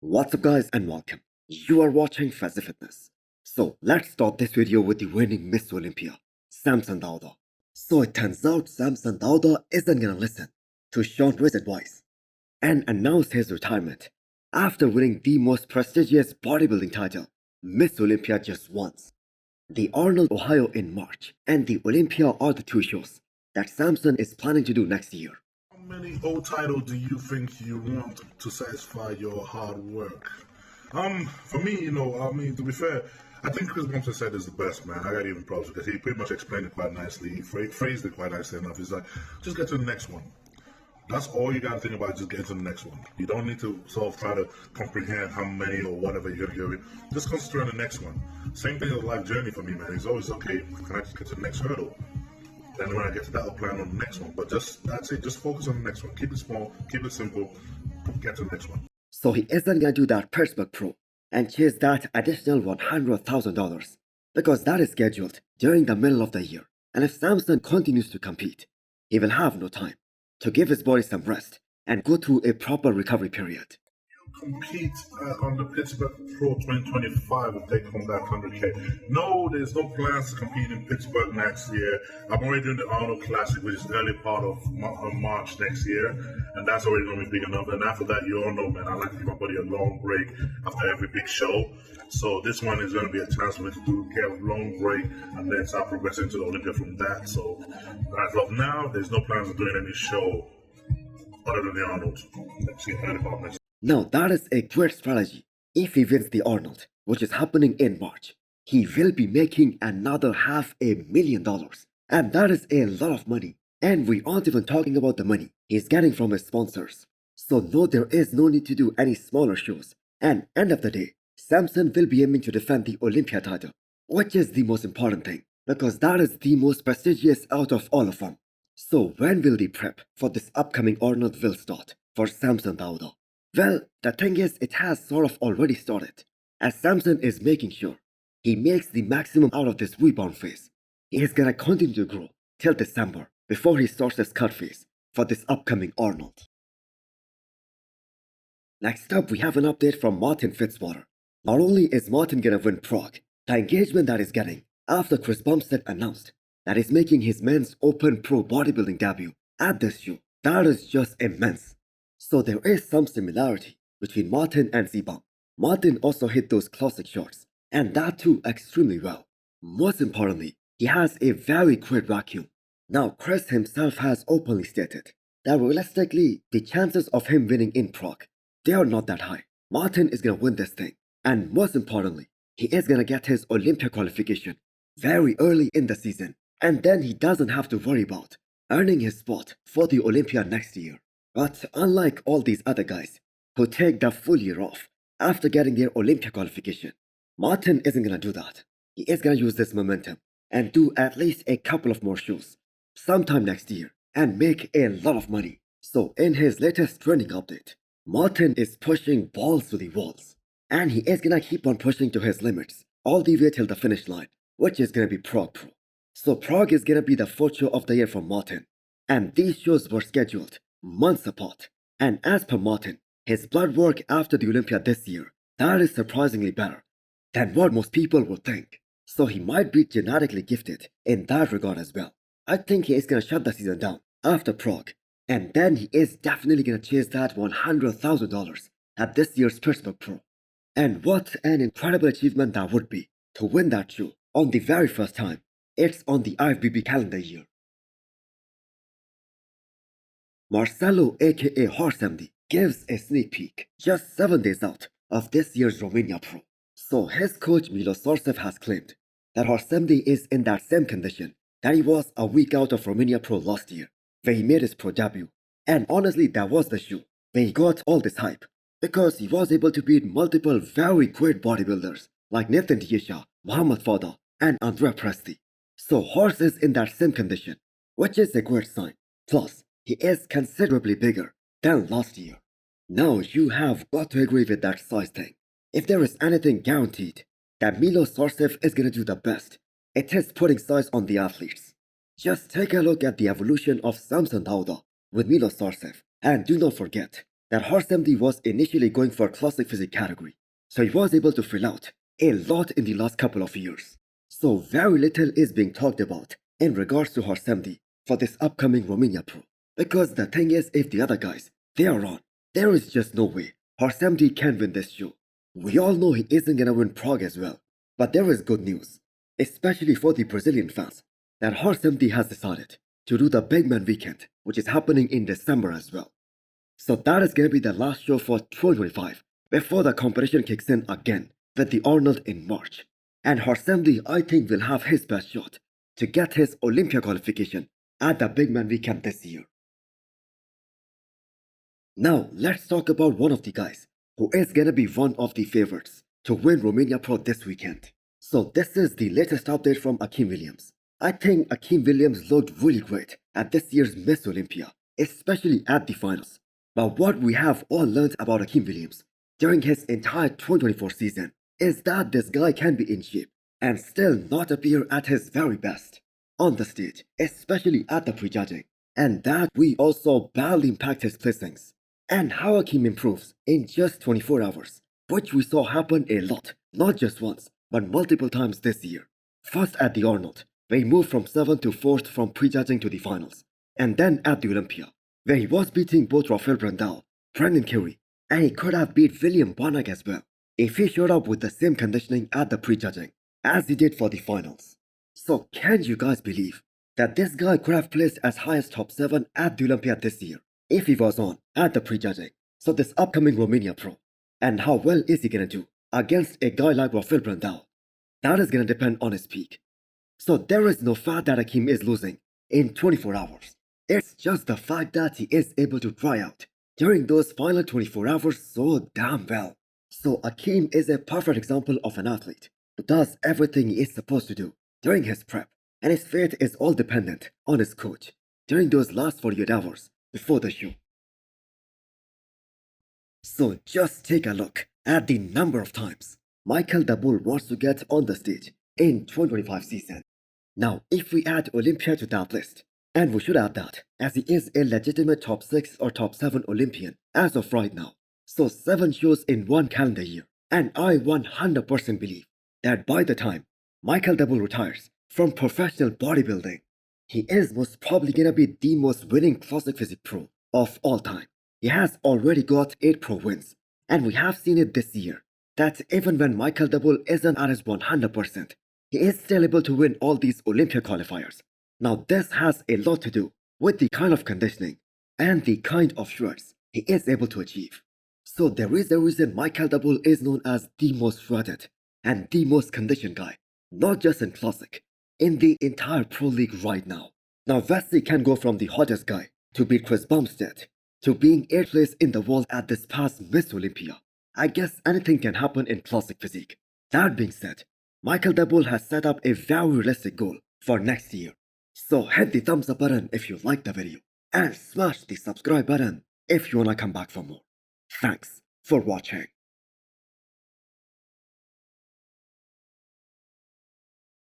What's up guys and welcome. You are watching Fazi Fitness. So let's start this video with the reigning Miss Olympia, Samson Dauda. So it turns out Samson Dauda isn't gonna listen to Sean Ray's advice and announce his retirement after winning the most prestigious bodybuilding title, Miss Olympia, just once. The Arnold, Ohio in March and the Olympia are the two shows that Samson is planning to do next year. How many old titles do you think you want to satisfy your hard work? For me, to be fair, I think Cbum said is the best, man. I got even problems because he pretty much explained it quite nicely. He phrased it quite nicely enough. He's like, just get to the next one. That's all you gotta think about, just getting to the next one. You don't need to sort of try to comprehend how many or whatever you're gonna give it. Just concentrate on the next one. Same thing as a life journey for me, man. It's always okay, can I just get to the next hurdle? Then when I get to that, I'll plan on the next one. But that's it, just focus on the next one. Keep it small, keep it simple, get to the next one. So he isn't gonna do that Pittsburgh Pro and chase that additional $100,000 because that is scheduled during the middle of the year. And if Samson continues to compete, he will have no time to give his body some rest and go through a proper recovery period. Compete on the Pittsburgh Pro 2025 and take home that 100K. No, there's no plans to compete in Pittsburgh next year. I'm already doing the Arnold Classic, which is early part of March next year, and that's already going to be big enough. And after that, you all know, man, I like to give my body a long break after every big show. So this one is going to be a chance for me to get a long break and then start progressing to the Olympia from that. So as of now, there's no plans of doing any show other than the Arnold next year, early part next year. Now that is a great strategy. If he wins the Arnold, which is happening in March, he will be making another $500,000. And that is a lot of money. And we aren't even talking about the money he's getting from his sponsors. So no, there is no need to do any smaller shows. And end of the day, Samson will be aiming to defend the Olympia title, which is the most important thing, because that is the most prestigious out of all of them. So when will the prep for this upcoming Arnold will start for Samson Dauda? Well, the thing is, it has sort of already started, as Samson is making sure he makes the maximum out of this rebound phase. He is gonna continue to grow till December before he starts his cut phase for this upcoming Arnold. Next up, we have an update from Martin Fitzwater. Not only is Martin gonna win Prague, the engagement that he's getting after Cbum announced that he's making his men's open pro bodybuilding debut at this show, that is just immense. So there is some similarity between Martin and Cbum. Martin also hit those classic shots, and that too extremely well. Most importantly, he has a very great vacuum. Now Chris himself has openly stated that realistically, the chances of him winning in Prague, they are not that high. Martin is gonna win this thing, and most importantly, he is gonna get his Olympia qualification very early in the season, and then he doesn't have to worry about earning his spot for the Olympia next year. But unlike all these other guys who take the full year off after getting their Olympia qualification, Martin isn't gonna do that. He is gonna use this momentum and do at least a couple of more shows sometime next year and make a lot of money. So in his latest training update, Martin is pushing balls to the walls, and he is gonna keep on pushing to his limits all the way till the finish line, which is gonna be Prague Pro. So Prague is gonna be the fourth show of the year for Martin, and these shows were scheduled months apart. And as per Martin, his blood work after the Olympia this year, that is surprisingly better than what most people would think. So he might be genetically gifted in that regard as well. I think he is gonna shut the season down after Prague, and then he is definitely gonna chase that $100,000 at this year's Pittsburgh Pro. And what an incredible achievement that would be to win that show on the very first time. It's on the IFBB calendar year. Marcelo aka Horse MD gives a sneak peek just 7 days out of this year's Romania Pro. So his coach Milos Sorcev has claimed that Horse MD is in that same condition that he was a week out of Romania Pro last year, where he made his pro debut. And honestly, that was the show where he got all this hype, because he was able to beat multiple very great bodybuilders like Nathan Diasha, Muhammad Fada, and Andrea Presti. So Horse is in that same condition, which is a great sign. Plus, he is considerably bigger than last year. Now you have got to agree with that size thing. If there is anything guaranteed that Milos Sorcev is gonna do the best, it is putting size on the athletes. Just take a look at the evolution of Samson Dauda with Milos Sorcev, and do not forget that Harsamdi was initially going for classic physique category, so he was able to fill out a lot in the last couple of years. So very little is being talked about in regards to Harsamdi for this upcoming Romania Pro. Because the thing is, if the other guys, they are on, there is just no way Harsamdi can win this show. We all know he isn't gonna win Prague as well, but there is good news, especially for the Brazilian fans, that Harsamdi has decided to do the Big Man Weekend, which is happening in December as well. So that is gonna be the last show for 2025 before the competition kicks in again with the Arnold in March. And Harsamdi, I think, will have his best shot to get his Olympia qualification at the Big Man Weekend this year. Now, let's talk about one of the guys who is gonna be one of the favorites to win Romania Pro this weekend. So this is the latest update from Akim Williams. I think Akim Williams looked really great at this year's Miss Olympia, especially at the finals. But what we have all learned about Akim Williams during his entire 2024 season is that this guy can be in shape and still not appear at his very best on the stage, especially at the prejudging, and that we also badly impact his placings. And how Akim improves in just 24 hours, which we saw happen a lot, not just once, but multiple times this year. First at the Arnold, where he moved from 7th to 4th from prejudging to the finals, and then at the Olympia, where he was beating both Rafael Brandao, Brendan Curry, and he could have beat William Bonac as well if he showed up with the same conditioning at the prejudging as he did for the finals. So can you guys believe that this guy could have placed as high as top 7 at the Olympia this year if he was on at the prejudging? So this upcoming Romania Pro, and how well is he gonna do against a guy like Rafael Brandao? That is gonna depend on his peak. So there is no fact that Akim is losing in 24 hours. It's just the fact that he is able to try out during those final 24 hours so damn well. So Akim is a perfect example of an athlete who does everything he is supposed to do during his prep, and his fate is all dependent on his coach during those last 48 hours before the show. So just take a look at the number of times Michael Daboul wants to get on the stage in 2025 season. Now, if we add Olympia to that list, and we should add that, as he is a legitimate top 6 or top 7 Olympian as of right now, so 7 shows in one calendar year, and I 100% believe that by the time Michael Daboul retires from professional bodybuilding, he is most probably gonna be the most winning classic physique pro of all time. He has already got 8 pro wins, and we have seen it this year, that even when Michael Daboul isn't at his 100%, he is still able to win all these Olympia qualifiers. Now this has a lot to do with the kind of conditioning and the kind of shredders he is able to achieve. So there is a reason Michael Daboul is known as the most shredded and the most conditioned guy, not just in classic, in the entire pro league right now. Now Fazi can go from the hottest guy to beat Chris Bumstead to being 8th place in the world at this past Miss Olympia. I guess anything can happen in classic physique. That being said, Michael Daboul has set up a very realistic goal for next year. So hit the thumbs up button if you liked the video, and smash the subscribe button if you wanna come back for more. Thanks for watching.